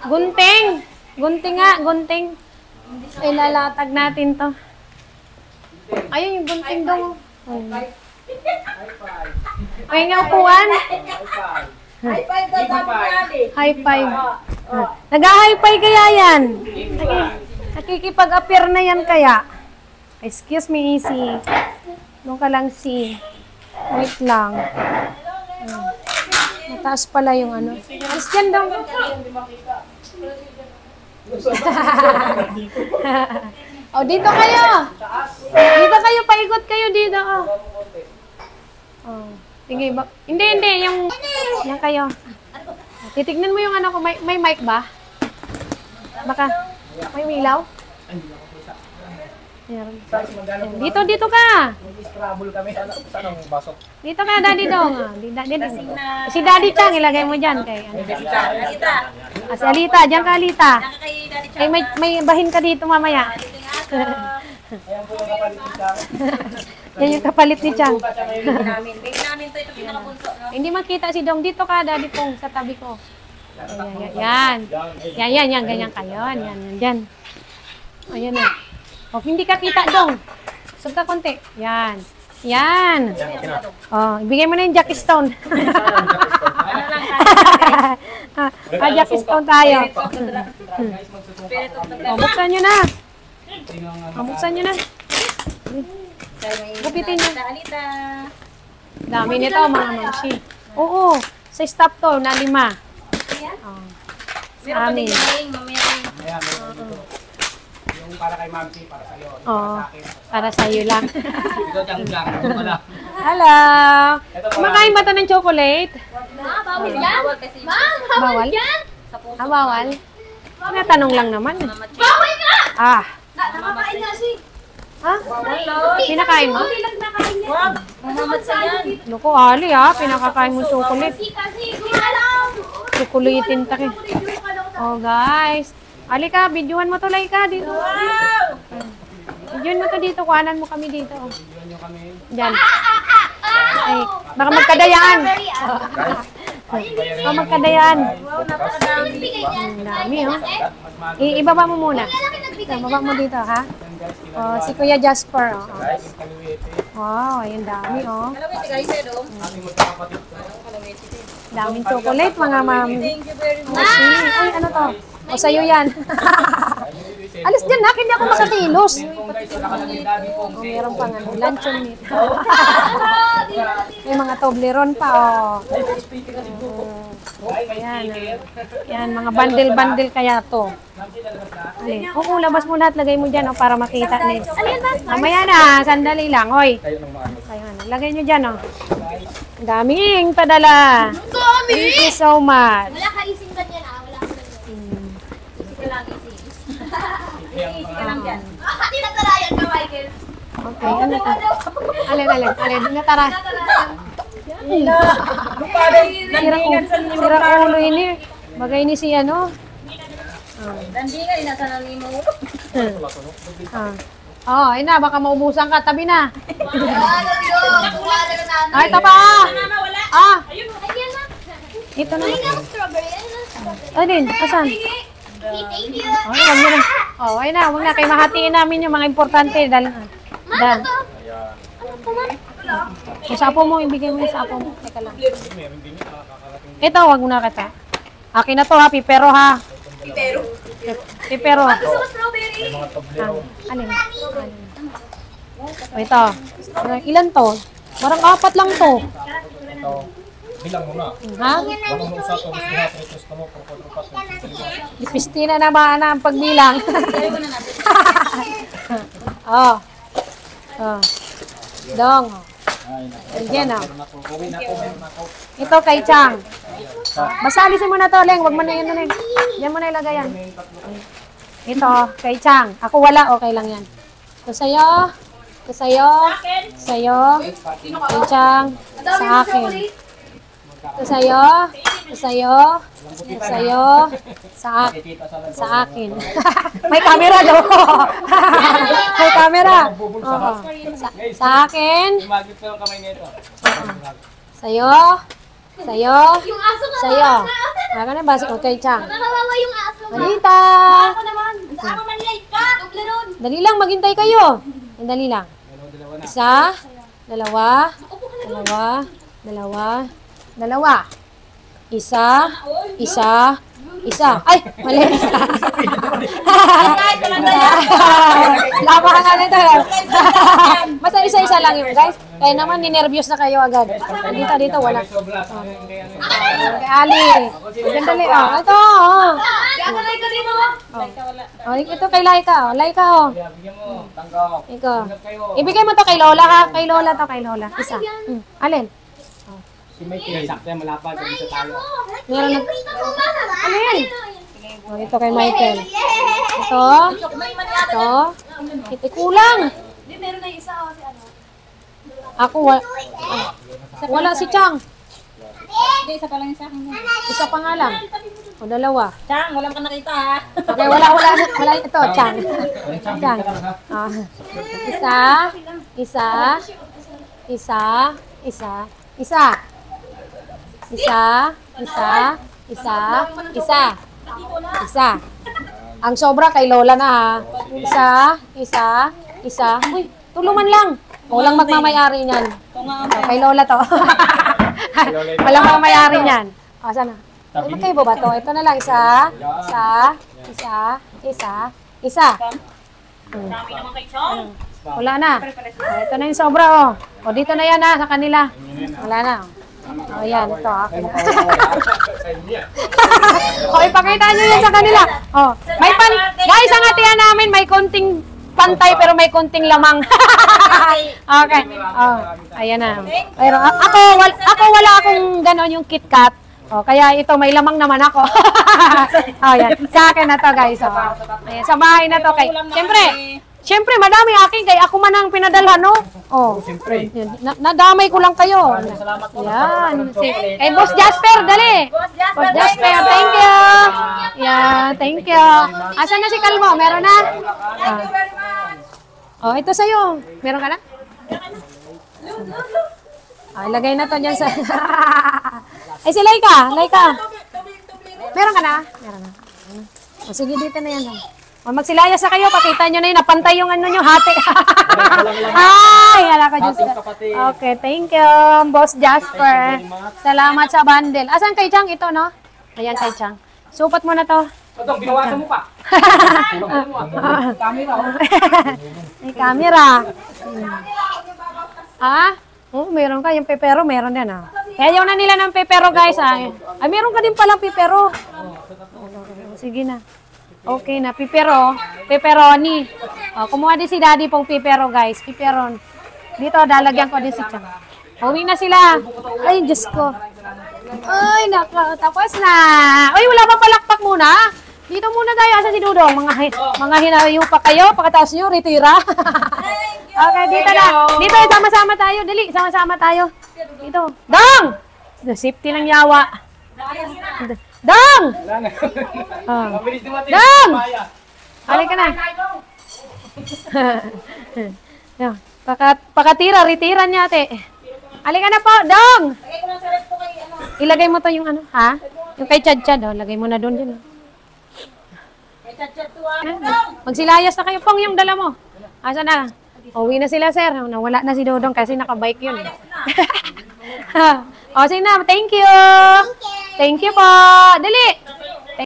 Gunting. Gunting nga, gunting. Ilalatag natin to. Ayun yung gunting dong. Ay nga upuan. High five daw sabi namin. High five. Nag-high five kaya yan? Nakikipag-appear na yan kaya? Excuse me, Easy. Doon ka lang, si. Wait lang. Mataas pala yung ano. Alis dyan daw. Oh, dito kayo. Dito kayo, paikot kayo dito. Oh. Sige, hindi, yung kayo. Titignan mo yung ano ko, may mic ba? Baka, may ilaw? Dito ka. Dito ka, Daddy Dong. Si Daddy Chang, ilagay mo dyan. Kay, si Alita, dyan ka, Alita. Kay, may bahin ka dito mamaya. Yan yung kapalit ni Chang. Hindi makita si Dong. Dito ka, Daddy Pong, sa tabi ko. Yan. Yan. Ganyan kayo. Yan. Ayan na. O, hindi ka kita, Dong. Sug ka konti. Yan. Oh, ibigay mo na yung Jackie Stone. Jackie Stone tayo. O, buksan nyo na. Gupitin nyo. Dami nito, mga mamsi. Oo, sa stop to, na 5. Sa amin. Yung para kay Mamsi, para sa'yo. Oo, para sa'yo lang. Ito lang. Hello! Kumakain ba ito ng chocolate? Bawal yan. Bawal? Bawal? Tinatanong lang naman. Bawal ka! Nakakain nga si. Ha? Pinakain mo? Wag. Mamamat sa yan. Loko, Ali pinakakain mo chocolate. Kasi alam. Chocolatein taki. Oh guys. Ali ka, videohan mo to, Laika dito. Wow! Videohan mo to dito, kuhanan mo kami dito. Diyan. Ay, baka magkadayaan. Baka magkadayaan. Wow, napakadami. Ang dami, ibaba mo muna. Ibaba mo dito, ha? Oh, si Kuya Jasper, Wow, ayun dami, Daming chocolate, mga mami. Thank you very much. Ay, ano to? O, sa'yo yan. Alis dyan, hindi ako makakilos. Meron pang luncheon meat. May mga Toblerone pa, Yan, mga bundle-bundle kaya to. Oo, labas mo lahat, lagay mo dyan para makita nito. Mamaya na, sandali lang. Hoy, lagay nyo dyan, Ang daming padala. Thank you so much. Wala ka ising ganyan wala ka ganyan. Ising ka lang ising. Ising ka lang dyan. Tinatarayan ka, Michael. Okay, ano to? Alin, natara. Sira ulo ini. Bagay ni si ano. Dandingan, nasa nanimo. Ayun na, baka maubusan ka. Tabi na. Wala Ay, ito pa. Ito na. Alin, asan? Thank you. Wag mo na. Ayun na, wag na. Kaya mahatiin namin yung mga importante. Dahil. Yung sapo mo, ibigay mo yung sapo mo. Teka lang. Ito, wag mo na kita. Akin na to ha, pipero ha. Pipero. Gusto ko strawberry. Alin? Ito. Ilan to? Parang 4 lang to. Bilang mo na. Ha? Ano mo sa ito? Gusto mo, Pistina na ba na ang pagbilang? Dong. Ayan Ito kay Chang. Basta alisin mo na to, Leng. Wag mo na yun, Leng. Yan mo na ilagay yan. Ito, kay Chang. Ako wala, okay lang yan. Ito sa'yo. Ito sa'yo. Sa'yo. Kay Chang. Sa akin. Ito sa'yo. Ito sa'yo. Ito sa'yo. Sa akin. May camera daw. May camera. Sa akin. Sa'yo. Sa'yo. Yung aso ka. Sa'yo. Ano na ba? Okay, Chang. Nakakawawa yung aso ka. Malita. Ako naman. Ako man late ka. Doble nun. Dali lang, maghintay kayo. Dali lang. Isa. Dalawa. Dalawa. Dalawa. Dalawa. Isa. Isa. Isa. Ay, mali. Isa. Lapakan nito. Basta isa-isa lang yun, guys. Kaya naman, ninervyos na kayo agad. Dito, wala. Kay Ali. Gandali, oh. Ito, oh. Akalay ka dito. Oh, ito kay Laika, oh. Laika, oh. Bigyan mo, tanggap. Ikaw. Ingat kayo. Ibigay mo to kay Lola, ha? Kay Lola to, kay Lola. Isa. Alin? Si Michael, sakto yan, malapad. Sabi sa talo. Meron na. Prito ko ba naman? Alin? Oh, ito kay Michael. Ito. Ito. Ito kulang. Hindi, meron na yung isa si ano. Ako, wala si Chang. Hindi, isa pa lang yung sa akin. Isa pa nga lang. O, dalawa. Chang, wala ka nakita ha. Okay, wala ito, Chang. Chang. Ah. Isa. Isa. Isa. Isa. Isa. Isa. Isa. Isa. Isa. Isa. Ang sobra kay Lola na ha. Isa. Isa. Isa. Uy, tulungan lang. Walang magmamayari niyan. Kay Lola to. Walang magmamayari niyan. O, sana? Ano kayo ba to? Ito na lang. Isa. Isa. Isa. Isa. Isa. Dami naman kay Chong. Wala na. Ito na yung sobra, oh. O, dito na yan, ha, sa kanila. Wala na. O, yan. Ito, akin. O, ipakita nyo yan sa kanila. O, may guys, ang atihan namin, may konting pantay, pero may konting lamang. Okay. O, ayan na. Pero ako wala akong ganon yung KitKat. O, kaya ito, may lamang naman ako. O, yan. Sa akin na to, guys. O, ayan, sa bahay na to, kay. Siyempre, madami akin, kaya ako man ang pinadalhan, no? Oh, Siyempre. nadamay ko lang kayo. Yan. Kay Boss Jasper, dali. Boss Jasper, thank you. Yeah, thank you. Asan na si Kalmo? Meron na? Oh, ito sa'yo. Meron ka na? Ilagay na to dyan sa... Ay, si Laika. Laika. Meron ka na? Meron na. Oh, sige, dito na yan. O, magsilayas na kayo, pakita nyo na yun, napantay yung ano nyo, hati. Ay, hala ka, Diyos. Okay, thank you, Boss Jasper. Salamat sa bundle. Asan kay Chang? Ito, no? Ayan kay Chang. Supat mo na to. Ito, binawasan mo pa. Camera, oh. May camera. Ah? Oh, meron ka. Yung pepero, meron din, ah. Kaya yung na nila ng pepero, guys, ah. Ay, meron ka din palang pepero. Sige na. Okay na, pepperoni. O, kumuha din si Daddy pong pepero, guys. Pepperon. Dito, dalagyan ko din si Chang. Uwi na sila. Ay, Diyos ko. Ay, nako, tapos na. Uy, wala bang palakpak muna? Dito muna tayo. Asa si Dudong? Mga hinayo pa kayo. Pagkatapos nyo, retira. Okay, dito na. Dito, sama-sama tayo. Dali, sama-sama tayo. Dito. Dong! Safety ng yawa. Dong! Mabilis dumating. Dong! Halika ka na. Yan. Pakatira, retiran niya, ate. Halika na po, Dong! Ilagay mo to yung ano, ha? Yung kay Chad-Chad, oh. Lagay mo na doon din. Magsilayas na kayo, Pong, yung dala mo. Asa na? Uwi na sila, sir. Nawala na si Dodong kasi nakabike yun. O, sige na. Thank you. Thank you po. Dali.